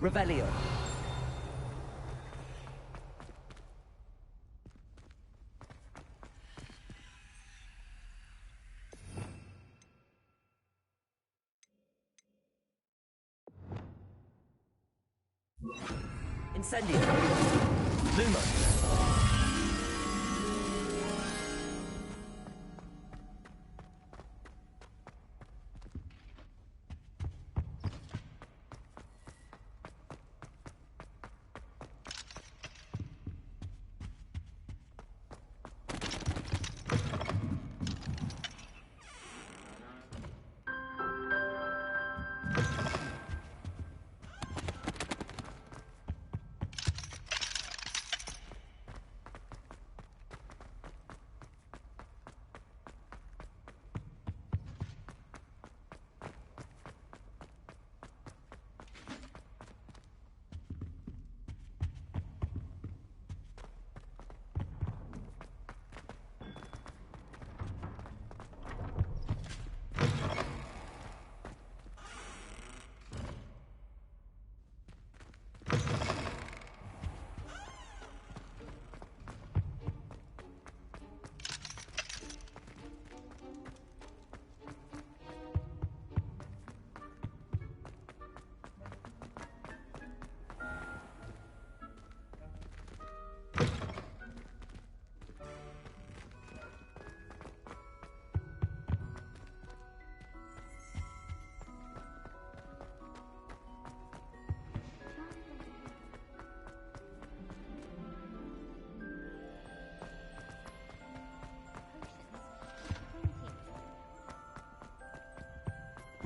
Revelio. Incendio. Lumo.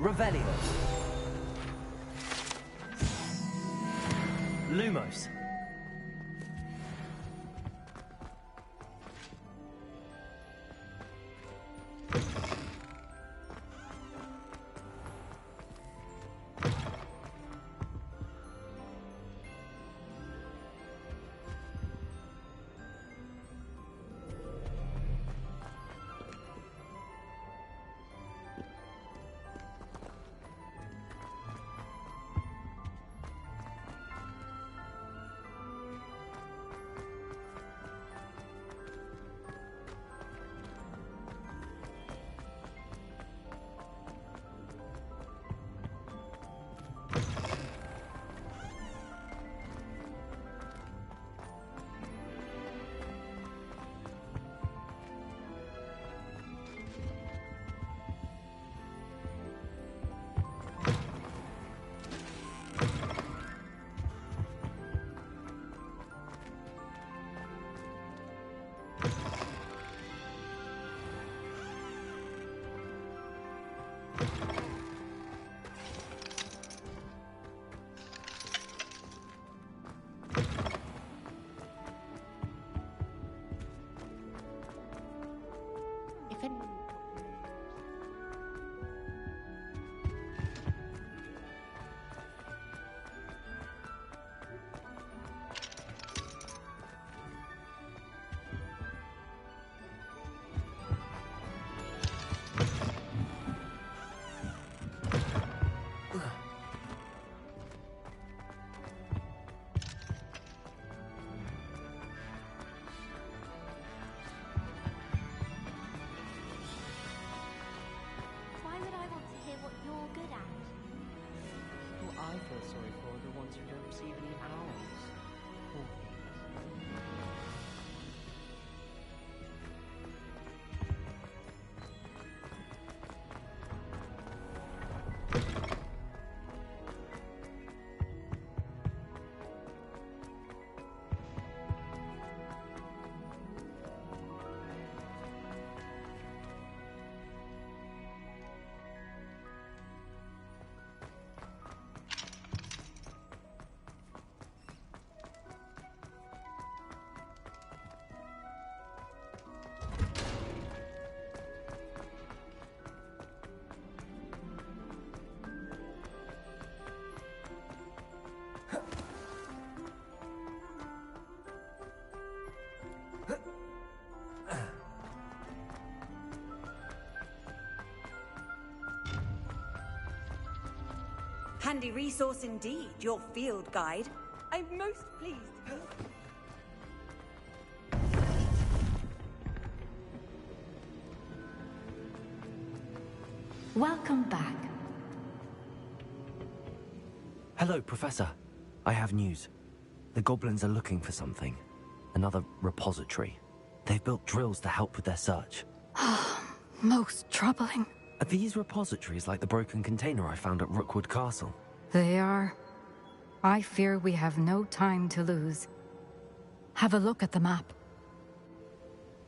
Revelio. Lumos. Sorry for the ones who don't receive any hours. Poor things. handy resource indeed, your field guide. I'm most pleased. Welcome back. Hello, Professor. I have news. The goblins are looking for something. Another repository. They've built drills to help with their search. Most troubling. Are these repositories like the broken container I found at Rookwood Castle? They are. I fear we have no time to lose. Have a look at the map.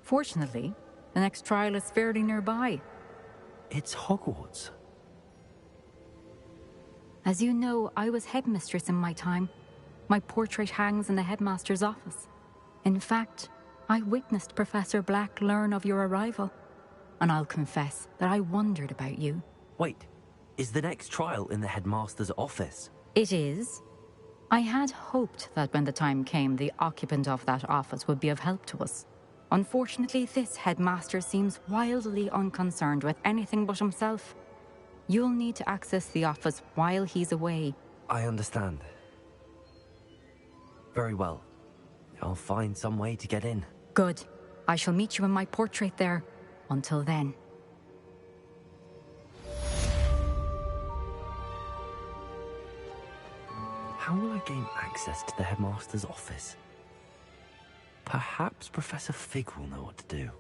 Fortunately, the next trial is fairly nearby. It's Hogwarts. As you know, I was headmistress in my time. My portrait hangs in the headmaster's office. In fact, I witnessed Professor Black learn of your arrival. And I'll confess that I wondered about you. Wait, is the next trial in the headmaster's office? It is. I had hoped that when the time came, the occupant of that office would be of help to us. Unfortunately, this headmaster seems wildly unconcerned with anything but himself. You'll need to access the office while he's away. I understand. Very well. I'll find some way to get in. Good. I shall meet you in my portrait there. Until then. How will I gain access to the headmaster's office? Perhaps Professor Fig will know what to do.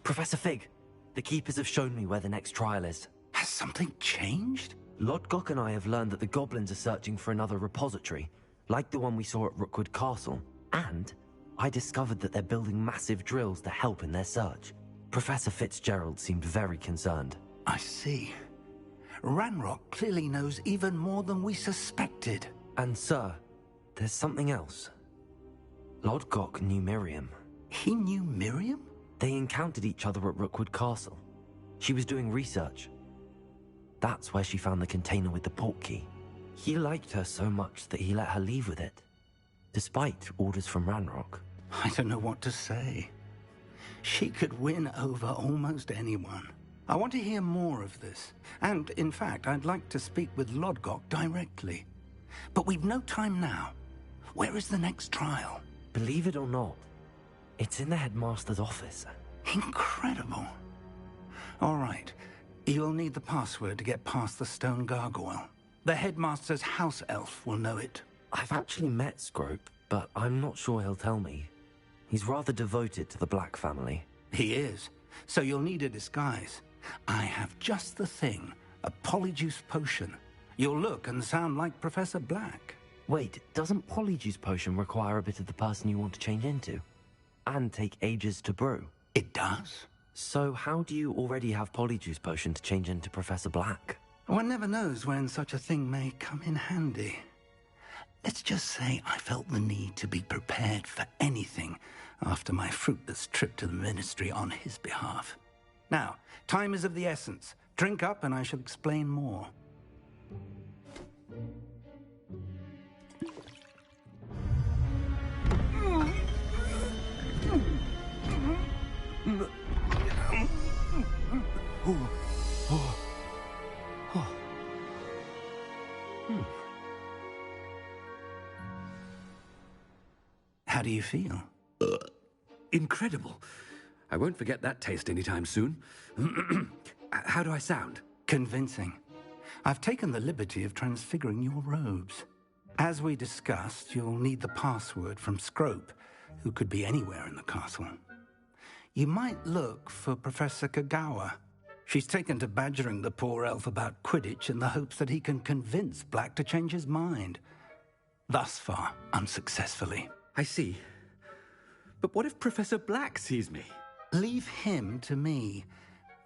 Professor Fig, the Keepers have shown me where the next trial is. Has something changed? Lodgok and I have learned that the goblins are searching for another repository, like the one we saw at Rookwood Castle. And I discovered that they're building massive drills to help in their search. Professor Fitzgerald seemed very concerned. I see. Ranrock clearly knows even more than we suspected. And sir, there's something else. Lodgok knew Miriam. He knew Miriam? They encountered each other at Rookwood Castle. She was doing research. That's where she found the container with the portkey. He liked her so much that he let her leave with it, despite orders from Ranrock. I don't know what to say. She could win over almost anyone. I want to hear more of this. And, in fact, I'd like to speak with Lodgok directly. But we've no time now. Where is the next trial? Believe it or not, it's in the headmaster's office. Incredible. All right. You'll need the password to get past the stone gargoyle. The headmaster's house elf will know it. I've actually met Scrope, but I'm not sure he'll tell me. He's rather devoted to the Black family. He is. So you'll need a disguise. I have just the thing. A polyjuice potion. You'll look and sound like Professor Black. Wait, doesn't Polyjuice Potion require a bit of the person you want to change into? And take ages to brew? It does. So how do you already have Polyjuice Potion to change into Professor Black? One never knows when such a thing may come in handy. Let's just say I felt the need to be prepared for anything after my fruitless trip to the Ministry on his behalf. Now, time is of the essence. Drink up and I shall explain more. How do you feel? Incredible. I won't forget that taste anytime soon. How do I sound? Convincing. I've taken the liberty of transfiguring your robes. As we discussed, you'll need the password from Scrope, who could be anywhere in the castle. You might look for Professor Kagawa. She's taken to badgering the poor elf about Quidditch in the hopes that he can convince Black to change his mind. Thus far, unsuccessfully. I see. But what if Professor Black sees me? Leave him to me.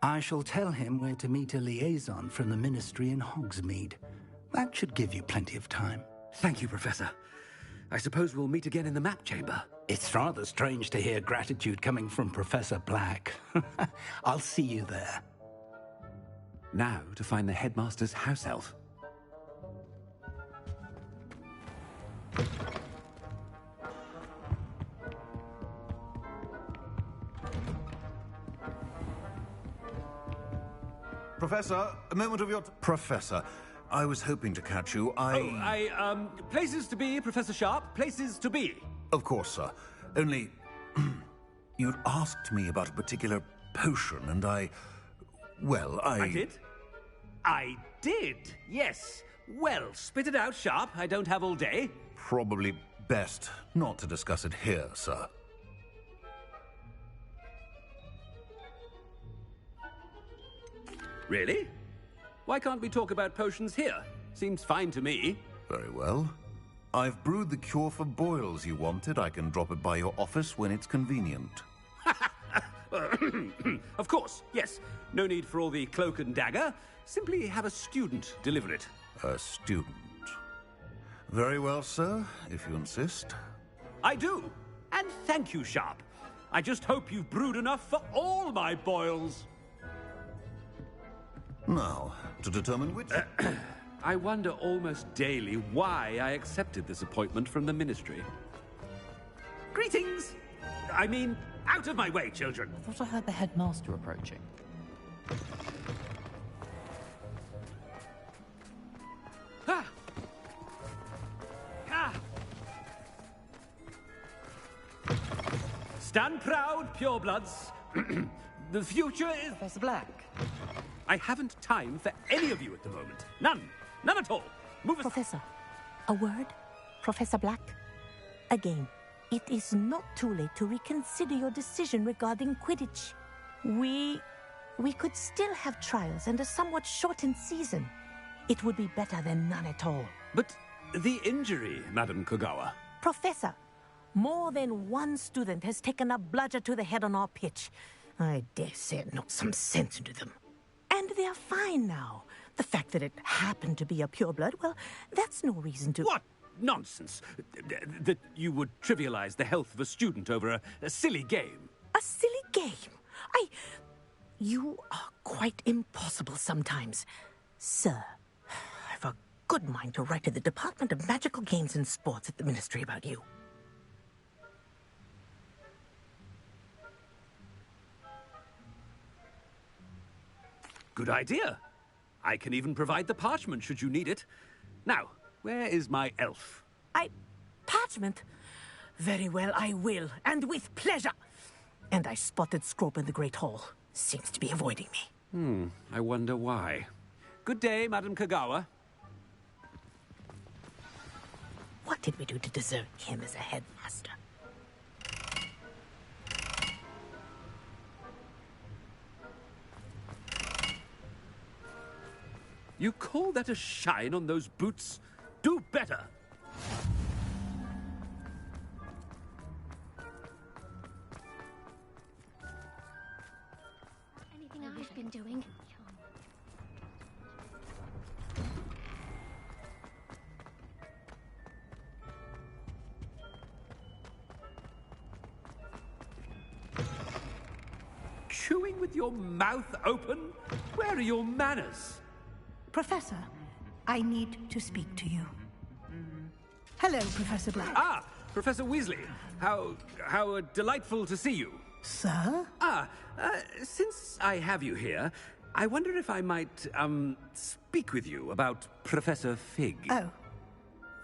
I shall tell him where to meet a liaison from the Ministry in Hogsmeade. That should give you plenty of time. Thank you, Professor. I suppose we'll meet again in the map chamber. It's rather strange to hear gratitude coming from Professor Black. I'll see you there. Now to find the headmaster's house elf. Professor, a moment of your... Professor, I was hoping to catch you. Places to be, Professor Sharp. Places to be. Of course, sir. Only... you'd asked me about a particular potion, and I did? I did, yes. Well, spit it out, Sharp. I don't have all day. Probably best not to discuss it here, sir. Really? Why can't we talk about potions here? Seems fine to me. Very well. I've brewed the cure for boils you wanted. I can drop it by your office when it's convenient. Of course, yes. No need for all the cloak and dagger. Simply have a student deliver it. A student. Very well, sir, if you insist. I do. And thank you, Sharp. I just hope you've brewed enough for all my boils. Now, to determine which... I wonder almost daily why I accepted this appointment from the Ministry. Greetings! I mean, out of my way, children! I thought I heard the headmaster approaching. Ah! Ah! Stand proud, purebloods. The future is... Professor Black. I haven't time for any of you at the moment. None. None at all. Move as... Professor, a word? Professor Black? Again, it is not too late to reconsider your decision regarding Quidditch. We could still have trials and a somewhat shortened season. It would be better than none at all. But the injury, Madam Kogawa. Professor, more than one student has taken a bludger to the head on our pitch. I dare say it knocked some sense into them. And they're fine now. The fact that it happened to be a pureblood, well, that's no reason to... What nonsense! That you would trivialize the health of a student over a silly game. A silly game? You are quite impossible sometimes. Sir, I've a good mind to write to the Department of Magical Games and Sports at the Ministry about you. Good idea. I can even provide the parchment should you need it. Now, where is my elf? Parchment? Very well, I will, and with pleasure. And I spotted Scrope in the Great Hall. Seems to be avoiding me. I wonder why. Good day, Madam Kagawa. What did we do to deserve him as a headmaster? You call that a shine on those boots? Do better! Anything I've been doing? Chewing with your mouth open? Where are your manners? Professor, I need to speak to you. Hello, Professor Black. Ah, Professor Weasley. How delightful to see you. Sir? Since I have you here, I wonder if I might, speak with you about Professor Fig. Oh,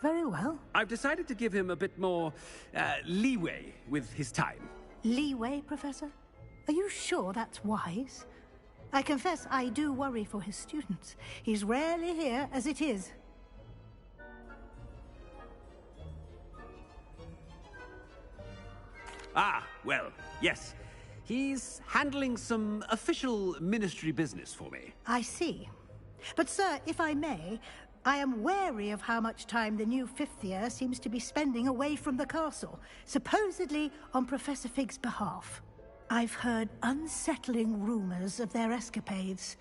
very well. I've decided to give him a bit more, leeway with his time. Leeway, Professor? Are you sure that's wise? I confess I do worry for his students. He's rarely here as it is. Ah, well, yes. He's handling some official ministry business for me. I see. But, sir, if I may, I am wary of how much time the new fifth year seems to be spending away from the castle, supposedly on Professor Fig's behalf. I've heard unsettling rumors of their escapades.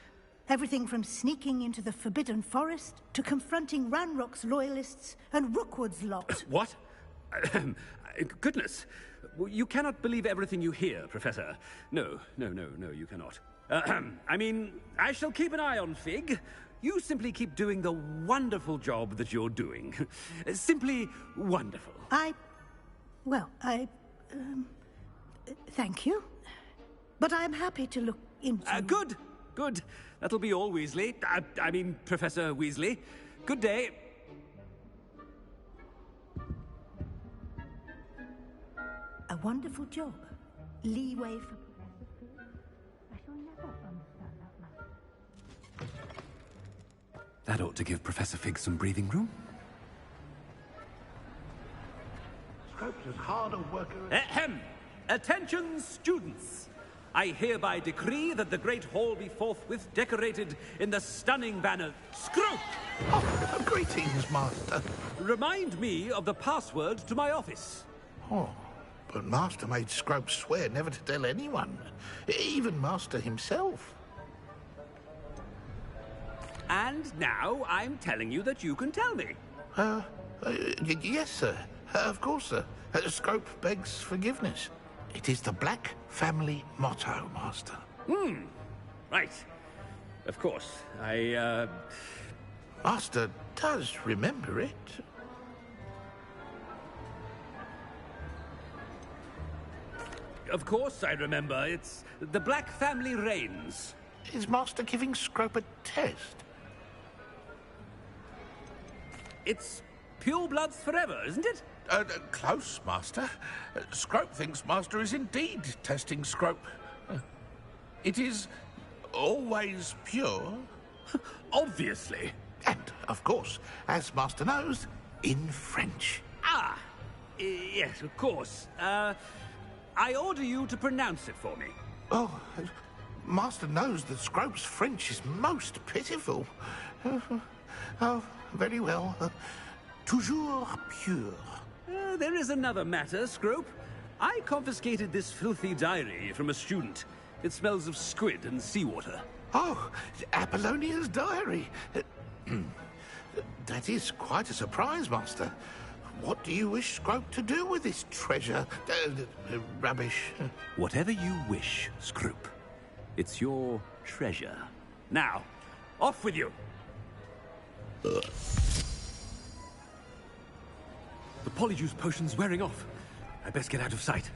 Everything from sneaking into the Forbidden Forest to confronting Ranrock's loyalists and Rookwood's lot. What? Goodness. You cannot believe everything you hear, Professor. No, you cannot. I mean, I shall keep an eye on Fig. You simply keep doing the wonderful job that you're doing. Simply wonderful. Thank you. But I'm happy to look into... Good. That'll be all, Weasley. I mean, Professor Weasley. Good day. A wonderful job. Leeway for Professor Fig. I shall never understand that much. That ought to give Professor Fig some breathing room. Scrope's as hard a worker... Ahem! Attention, students! I hereby decree that the Great Hall be forthwith decorated in the stunning banner, Scrope! Oh, greetings, Master. Remind me of the password to my office. Oh, but Master made Scrope swear never to tell anyone, even Master himself. And now I'm telling you that you can tell me. Yes, sir. Of course, sir. Scrope begs forgiveness. It is the Black family motto, Master. Right. Of course. Master does remember it. Of course I remember. It's the Black family reigns. Is Master giving Scrope a test? It's pure bloods forever, isn't it? Close, Master. Scrope thinks Master is indeed testing Scrope. It is always pure. Obviously. And, of course, as Master knows, in French. Yes, of course. I order you to pronounce it for me. Oh, Master knows that Scrope's French is most pitiful. Oh, very well. Toujours pure. There is another matter, Scrope. I confiscated this filthy diary from a student. It smells of squid and seawater. Oh, Apollonia's diary. That is quite a surprise, Master. What do you wish Scrope to do with this treasure? Rubbish. Whatever you wish, Scrope. It's your treasure. Now, off with you. The polyjuice potion's wearing off. I best get out of sight.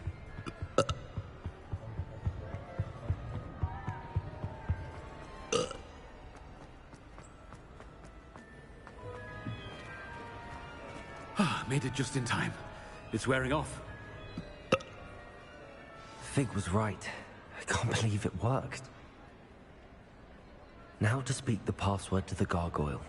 Made it just in time. It's wearing off. Fig was right. I can't believe it worked. Now to speak the password to the gargoyle.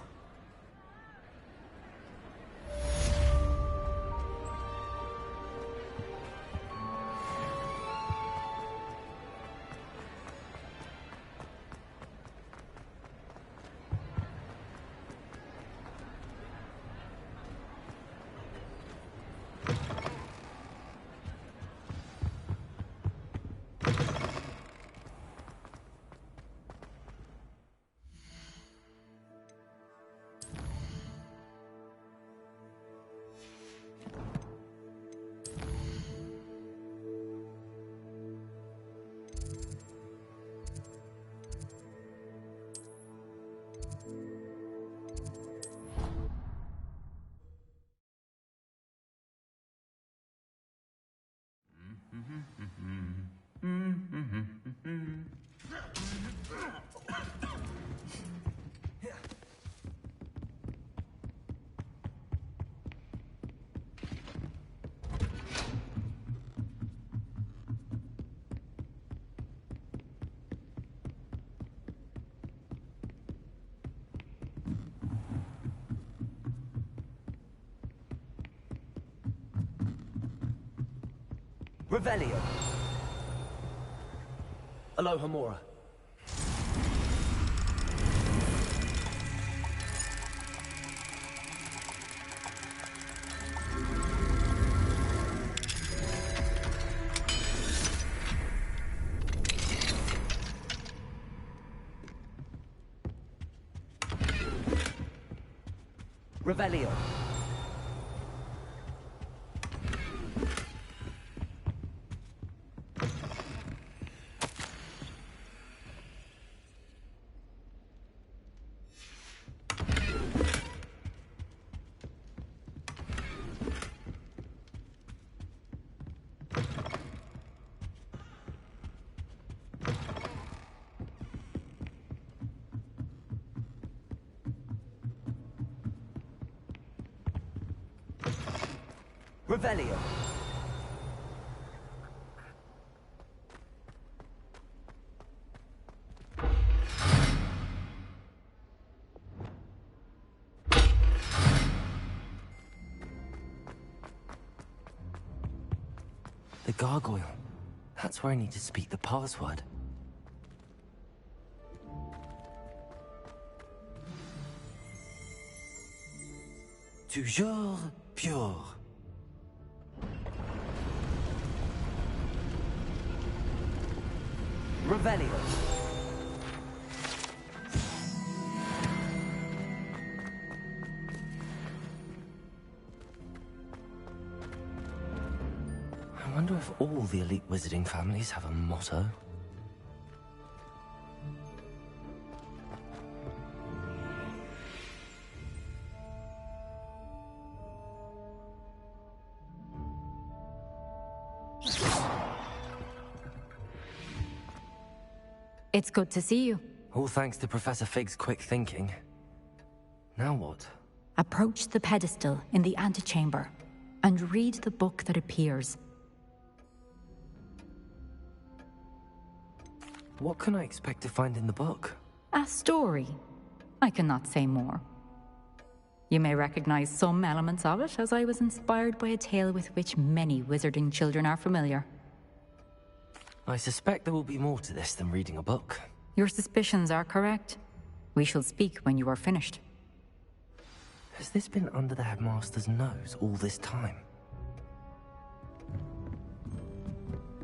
Revelio. Aloha Mora. Revelio. Revelio. The gargoyle. That's where I need to speak the password. Toujours pure. Revelio. I wonder if all the elite wizarding families have a motto. It's good to see you. All thanks to Professor Fig's quick thinking. Now what? Approach the pedestal in the antechamber and read the book that appears. What can I expect to find in the book? A story. I cannot say more. You may recognize some elements of it, as I was inspired by a tale with which many wizarding children are familiar. I suspect there will be more to this than reading a book. Your suspicions are correct. We shall speak when you are finished. Has this been under the headmaster's nose all this time?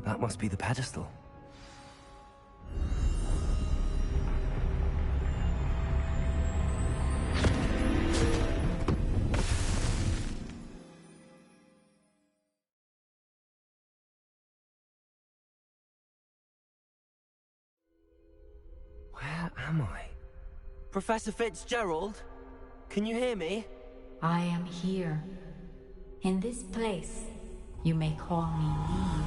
That must be the pedestal. Where am I? Professor Fitzgerald? Can you hear me? I am here. In this place, you may call me Niamh.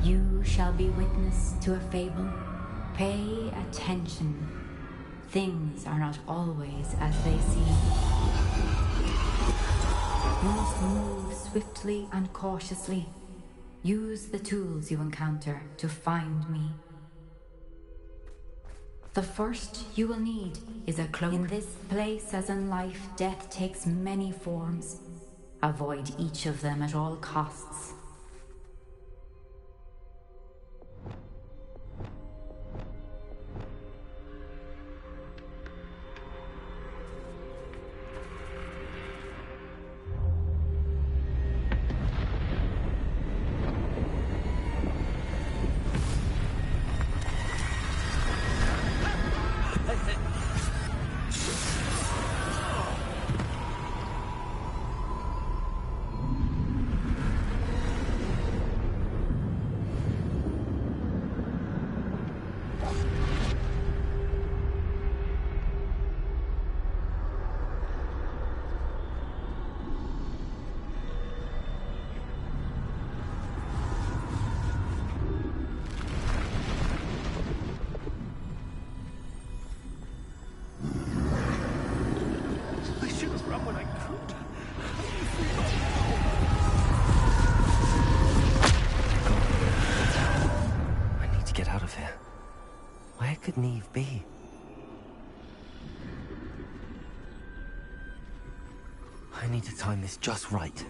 You shall be witness to a fable. Pay attention. Things are not always as they seem. You must move swiftly and cautiously. Use the tools you encounter to find me. The first you will need is a cloak. In this place, as in life, death takes many forms. Avoid each of them at all costs. Could Niamh be? I need to time this just right.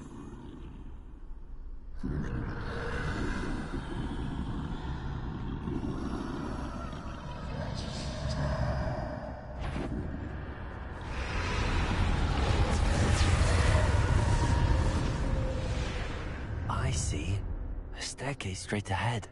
I see. A staircase straight ahead.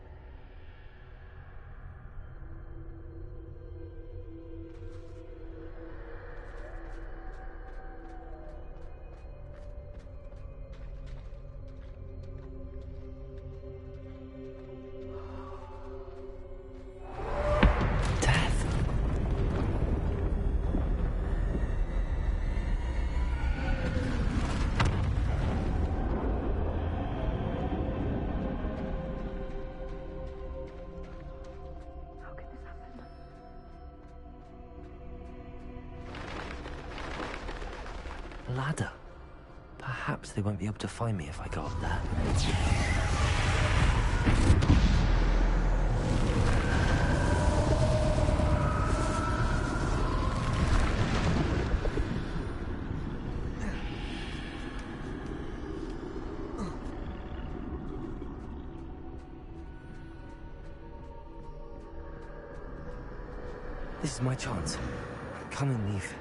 Ladder. Perhaps they won't be able to find me if I go up there. This is my chance. Come and leave.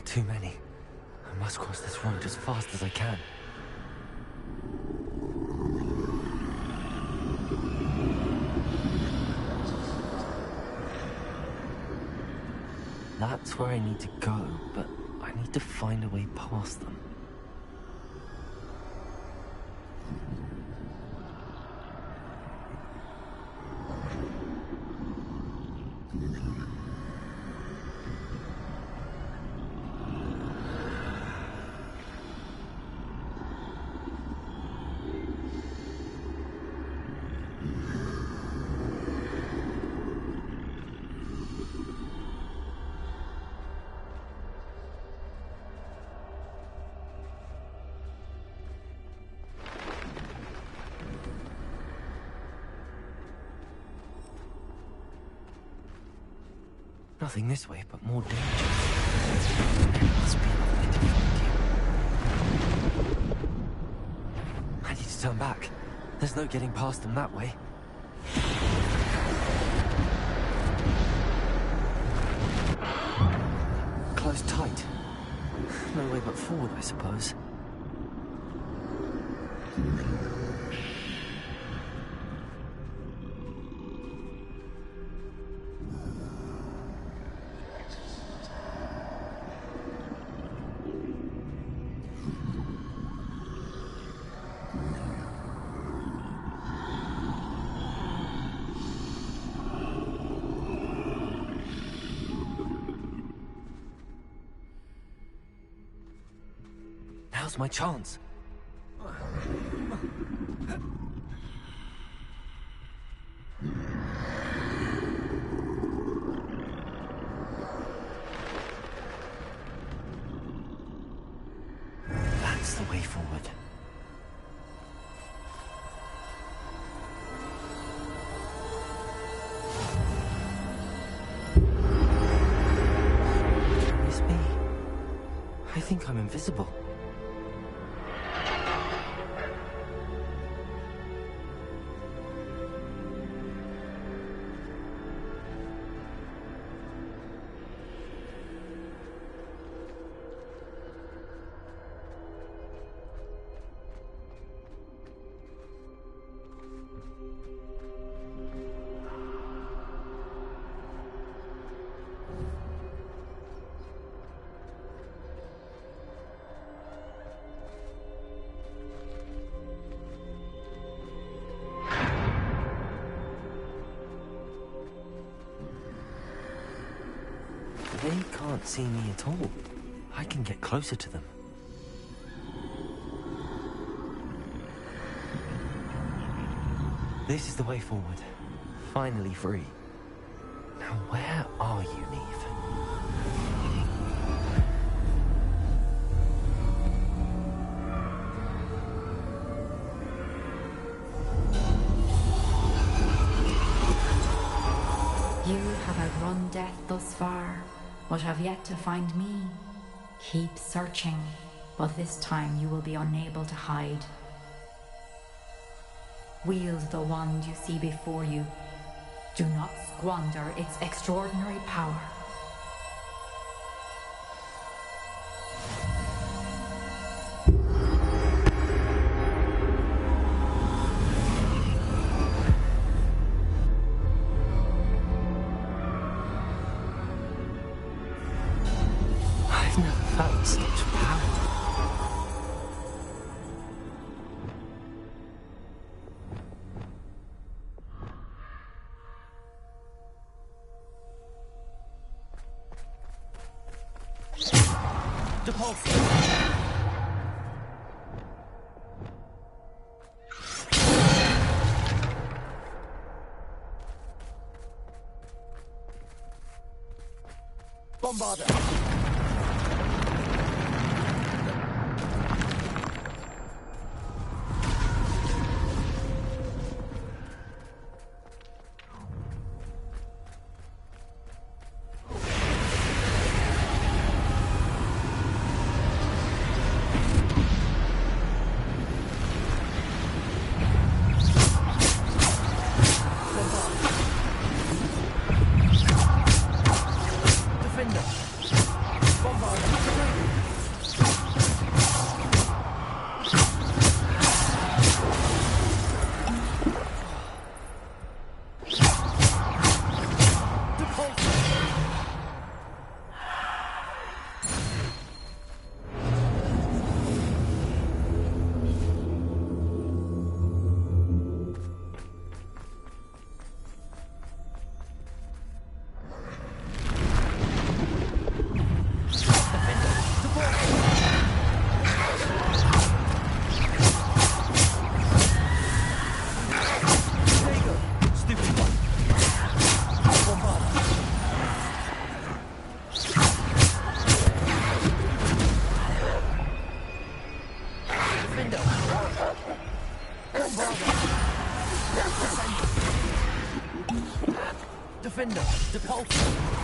Too many. I must cross this road as fast as I can. That's where I need to go, but I need to find a way past them. Nothing this way, but more danger. There must be another way to find you. I need to turn back. There's no getting past them that way. Closed tight. No way but forward, I suppose. Now's my chance. That's the way forward. Can this be? I think I'm invisible. They can't see me at all. I can get closer to them. This is the way forward. Finally free. Now where are you, Niamh? You have outrun death thus far, but have yet to find me. Keep searching, but this time you will be unable to hide. Wield the wand you see before you. Do not squander its extraordinary power. I've never felt such power. Bombarder! Defender, depulse.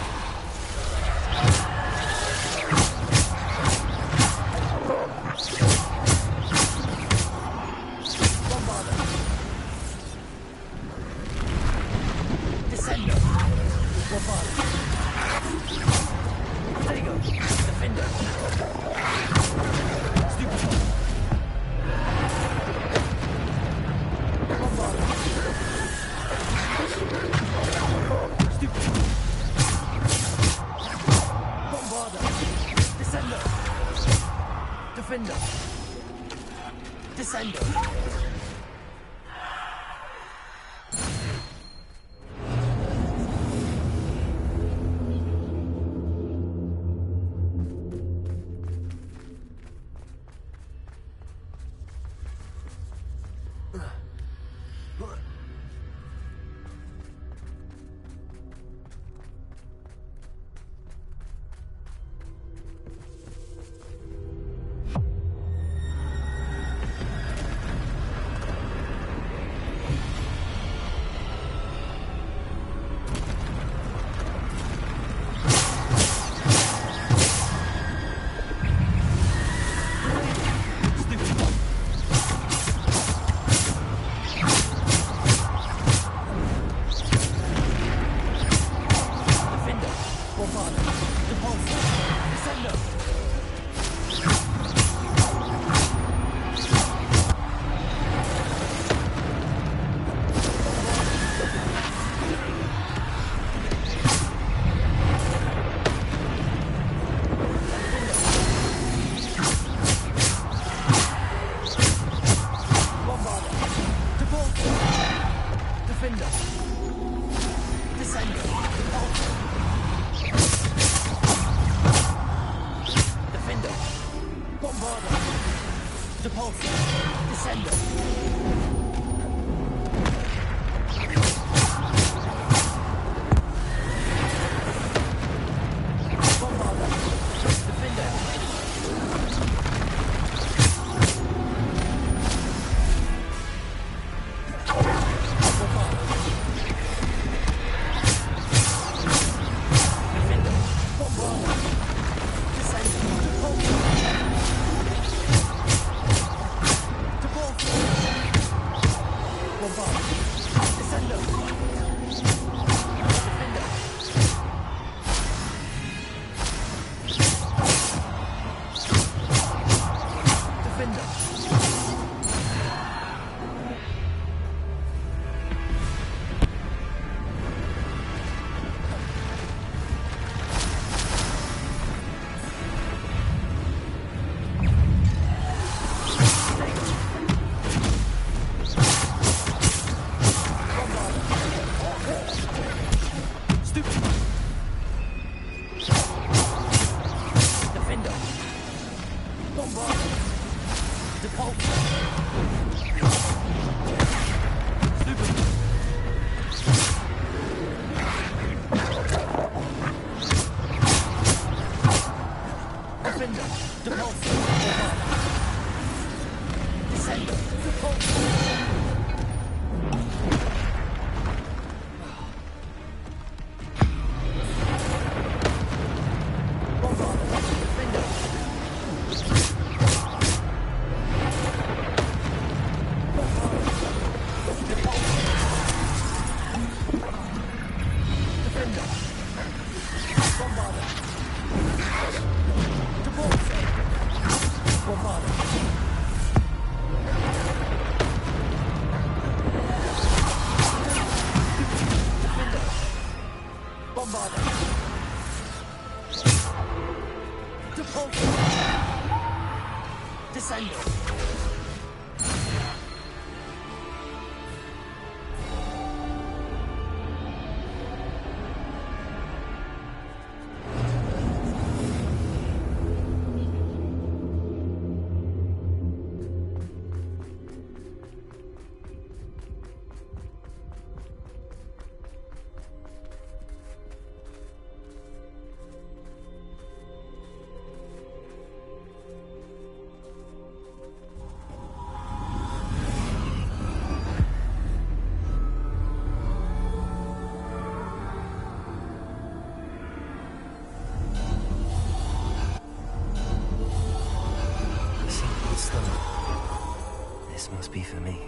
This must be for me.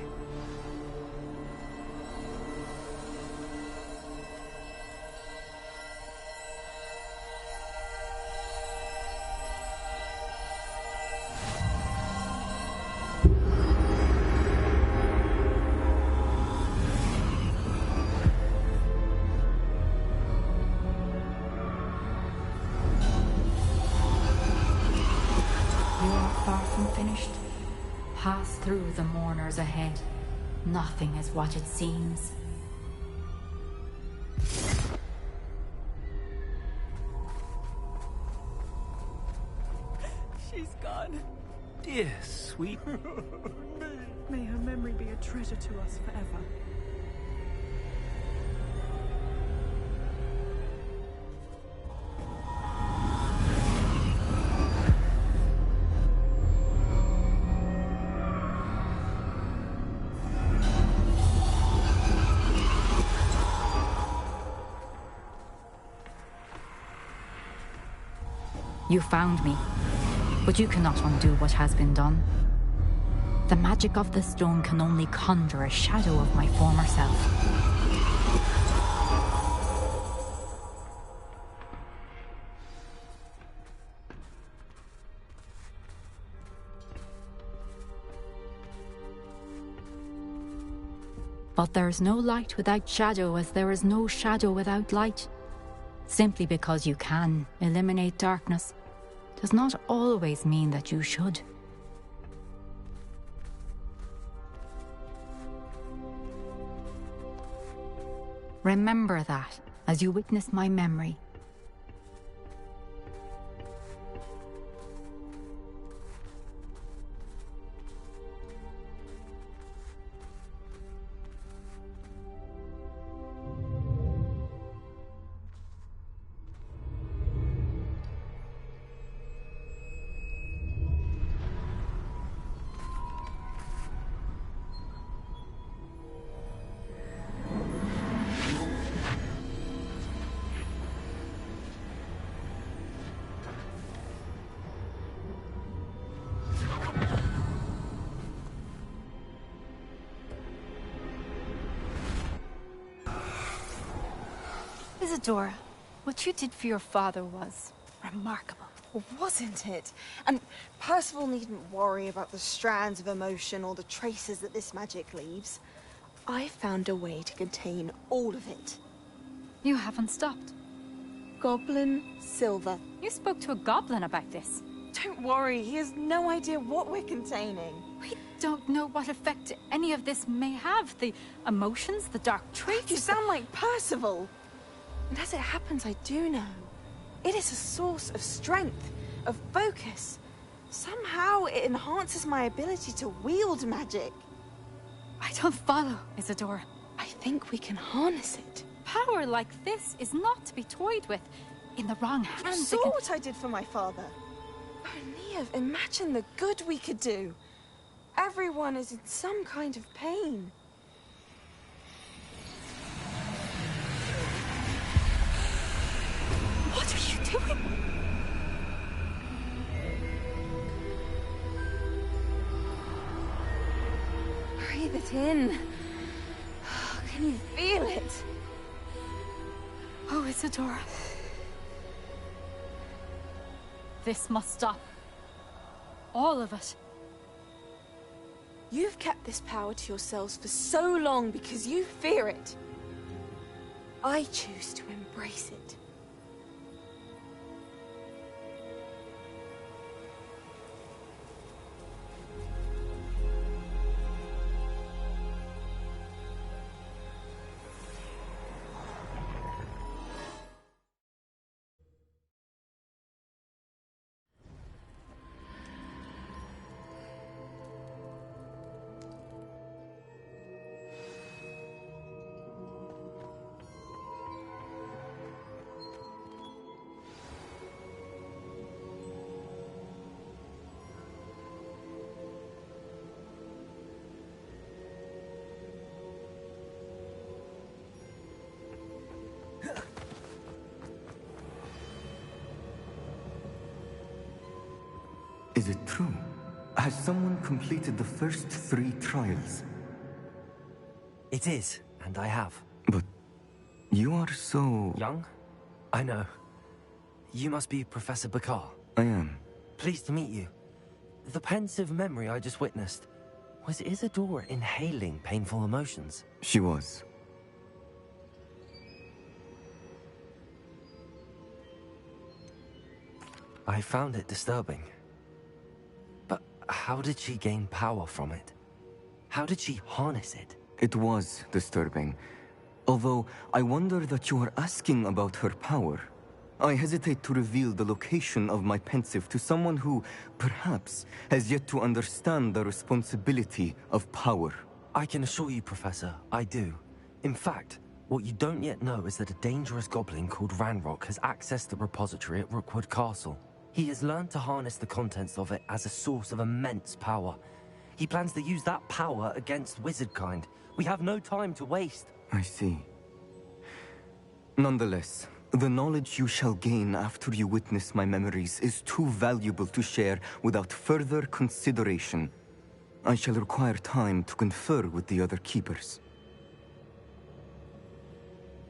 Finished. Pass through the mourners ahead. Nothing is what it seems. She's gone. Dear sweet. May her memory be a treasure to us forever. You found me, but you cannot undo what has been done. The magic of the stone can only conjure a shadow of my former self. But there is no light without shadow, as there is no shadow without light. Simply because you can eliminate darkness does not always mean that you should. Remember that as you witness my memory. Isadora, what you did for your father was remarkable. Wasn't it? And Percival needn't worry about the strands of emotion or the traces that this magic leaves. I found a way to contain all of it. You haven't stopped. Goblin silver. You spoke to a goblin about this. Don't worry, he has no idea what we're containing. We don't know what effect any of this may have. The emotions, the dark traits. You sound like Percival. And as it happens, I do know. It is a source of strength, of focus. Somehow it enhances my ability to wield magic. I don't follow, Isadora. I think we can harness it. Power like this is not to be toyed with. In the wrong hands, You saw what I did for my father. Oh, Niamh, imagine the good we could do. Everyone is in some kind of pain. What are you doing? Breathe it in. Can you feel it? Oh, Isadora. This must stop. All of it. You've kept this power to yourselves for so long because you fear it. I choose to embrace it. Is it true? Has someone completed the first 3 trials? It is, and I have. But you are so... young? I know. You must be Professor Bakar. I am. Pleased to meet you. The pensive memory I just witnessed, was Isadora inhaling painful emotions? She was. I found it disturbing. But how did she gain power from it? How did she harness it? It was disturbing. Although, I wonder that you are asking about her power. I hesitate to reveal the location of my pensive to someone who, perhaps, has yet to understand the responsibility of power. I can assure you, Professor, I do. In fact, what you don't yet know is that a dangerous goblin called Ranrock has accessed the repository at Rookwood Castle. He has learned to harness the contents of it as a source of immense power. He plans to use that power against wizardkind. We have no time to waste. I see. Nonetheless, the knowledge you shall gain after you witness my memories is too valuable to share without further consideration. I shall require time to confer with the other keepers.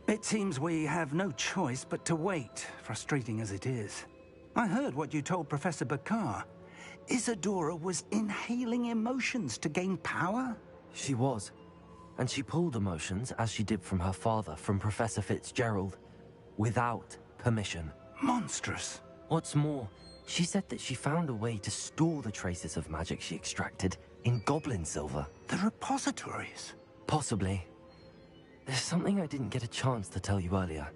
It seems we have no choice but to wait, frustrating as it is. I heard what you told Professor Bakar. Isadora was inhaling emotions to gain power? She was. And she pulled emotions, as she did from her father, from Professor Fitzgerald, without permission. Monstrous. What's more, she said that she found a way to store the traces of magic she extracted in goblin silver. The repositories? Possibly. There's something I didn't get a chance to tell you earlier.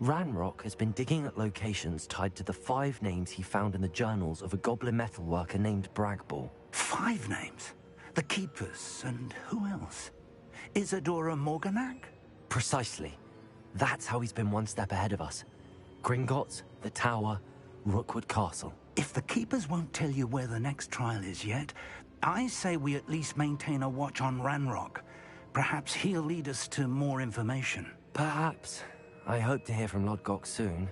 Ranrock has been digging at locations tied to the 5 names he found in the journals of a goblin metalworker named Bragball. 5 names? The Keepers, and who else? Isadora Morganac? Precisely. That's how he's been one step ahead of us. Gringotts, the Tower, Rookwood Castle. If the Keepers won't tell you where the next trial is yet, I say we at least maintain a watch on Ranrock. Perhaps he'll lead us to more information. Perhaps. I hope to hear from Lodgok soon.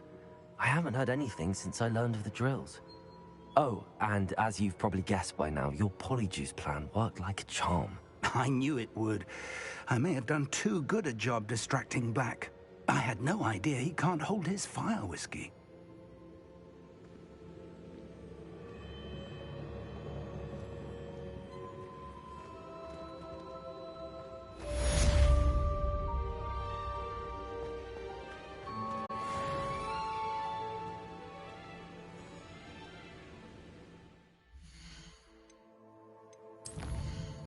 I haven't heard anything since I learned of the drills. Oh, and as you've probably guessed by now, your polyjuice plan worked like a charm. I knew it would. I may have done too good a job distracting Black. I had no idea he can't hold his fire whiskey.